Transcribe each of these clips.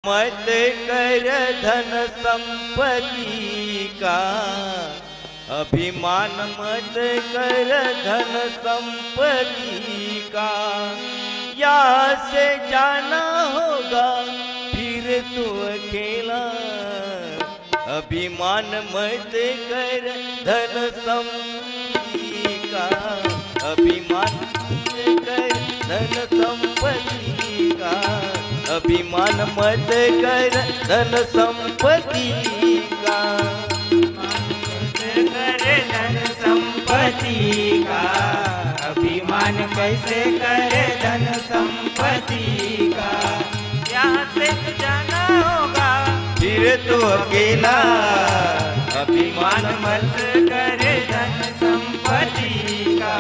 मत कर धन संपत्ति का अभिमान, मत कर धन संपत्ति का। यहाँ से जाना होगा फिर तो अकेला। अभिमान मत कर धन संपत्ति का, अभिमान मत कर धन संपत्ति का। अभिमान मत कर धन संपत्ति का, करे धन संपत्ति का। अभिमान कैसे करे धन संपत्ति का। यहाँ से तो जाना होगा फिर तो अकेला। अभिमान मत करे धन संपत्ति का।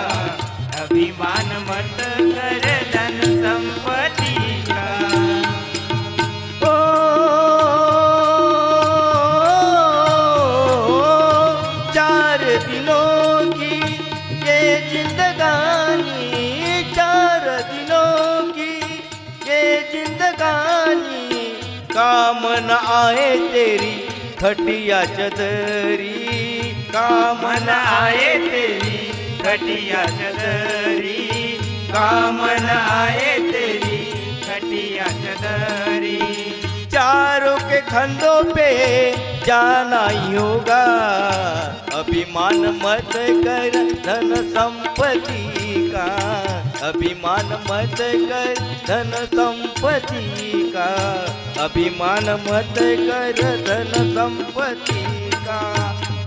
अभिमान मत करे धन संपत्ति का। चार दिनों की ये जिंदगानी, चार दिनों की ये जिंदगानी। काम न आए तेरी खटिया चदरी, काम मन आए तेरी खटिया चदरी। काम न आए तेरी खटिया चदरी। चारों के खंडों पे जाना ही होगा। अभिमान मत कर धन संपत्ति का, अभिमान मत कर धन संपत्ति का। अभिमान मत कर धन संपत्ति का।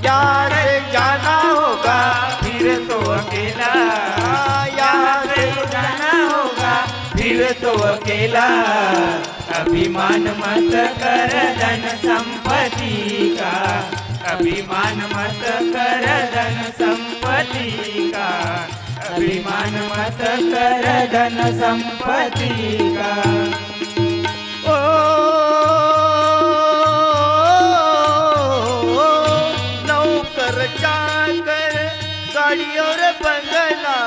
यहाँ से जाना होगा फिर तो अकेला। यहाँ से जाना होगा फिर तो अकेला। अभिमान मत कर धन संपत्ति का। अभिमान मत कर धन संपत्ति का। अभिमान मत कर धन संपत्ति का। नौकर चाकर गाड़ी और बंगला,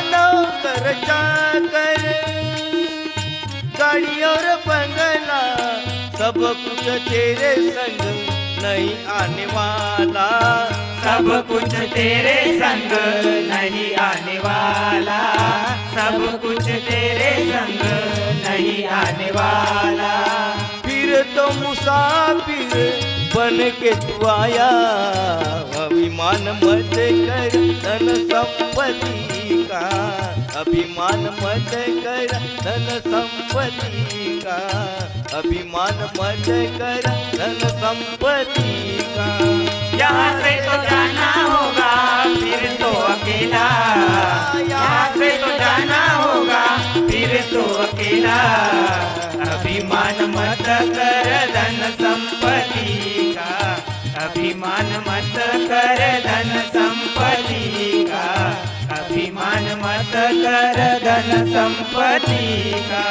नौकर चाकर गाड़ी और बंगला। सब कुछ तेरे संग नहीं आने वाला, सब कुछ तेरे संग नहीं आने वाला। सब कुछ तेरे संग नहीं आने वाला। फिर तो मुसाफिर बन के तू आया। अभिमान मत कर धन संपत्ति का, अभिमान मत कर धन संपत्ति का। अभिमान मत कर धन संपत्ति का। यहाँ से तो जाना होगा फिर तो अकेला। यहाँ से तो जाना होगा फिर तो अकेला। अभिमान मत कर धन संपत्ति का। अभिमान मत कर धन संपत्ति का। अभिमान मत कर धन संपत्ति का।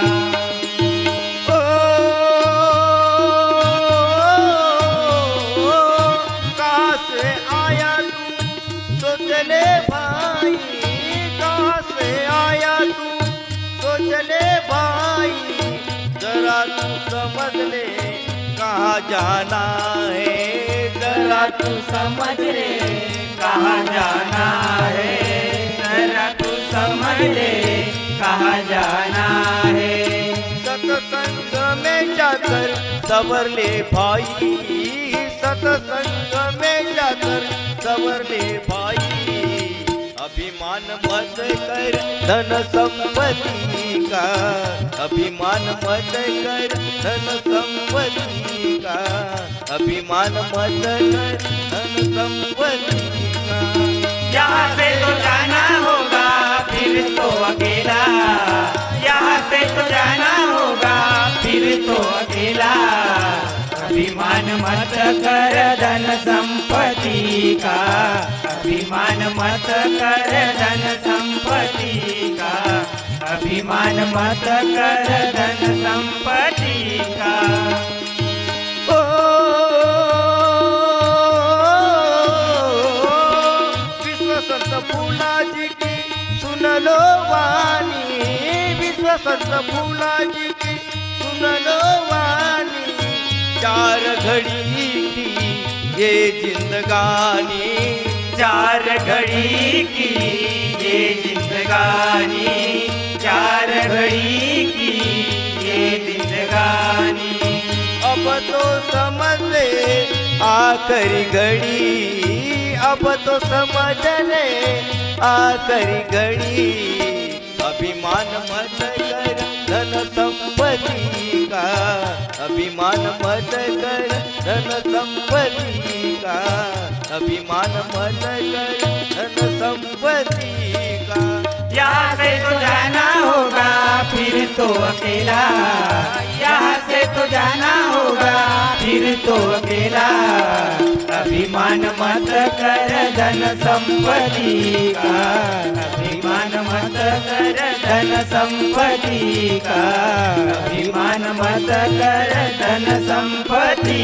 कहाँ से आया तू सोच ले भाई, कहाँ से आया तू सोच ले भाई। जरा तू समझ ले कहाँ जाना है, जरा तू समझ ले कहाँ जाना है। जरा तू समझ ले कहाँ जाना है। सत्संग में जाकर सबर ले भाई, सत्संग में जाकर सबर ले भाई। अभिमान मत कर धन संपत्ति का, अभिमान मत कर धन संपत्ति का। अभिमान मत कर धन संपत्ति का। यहाँ से तो जाना होगा फिर तो अकेला। यहाँ से तो जाना होगा फिर तो अकेला। अभिमान मत कर धन संपत्ति का। अभिमान मत कर धन संपत्ति का। अभिमान मत कर धन संपत्ति का। विश्व संत फूला जी की सुन लो वाणी, विश्व संत फूला जी की सुन लो वाणी। चार घड़ी की ये जिंदगानी, चार घड़ी की ये जिंदगानी, चार घड़ी की ये जिंदगानी। अब तो समझ ले आखिरी घड़ी, अब तो समझ ले आखिरी घड़ी। अभिमान मत कर धन संपत्ति का, अभिमान मत कर धन संपत्ति का, अभिमान मत कर धन संपत्ति का। यहाँ से तो जाना होगा फिर तो अकेला, यहाँ से तो जाना होगा फिर तो अकेला। अभिमान मत कर धन संपत्ति का, अभिमान मत कर धन संपत्ति का, अभिमान मत कर धन संपत्ति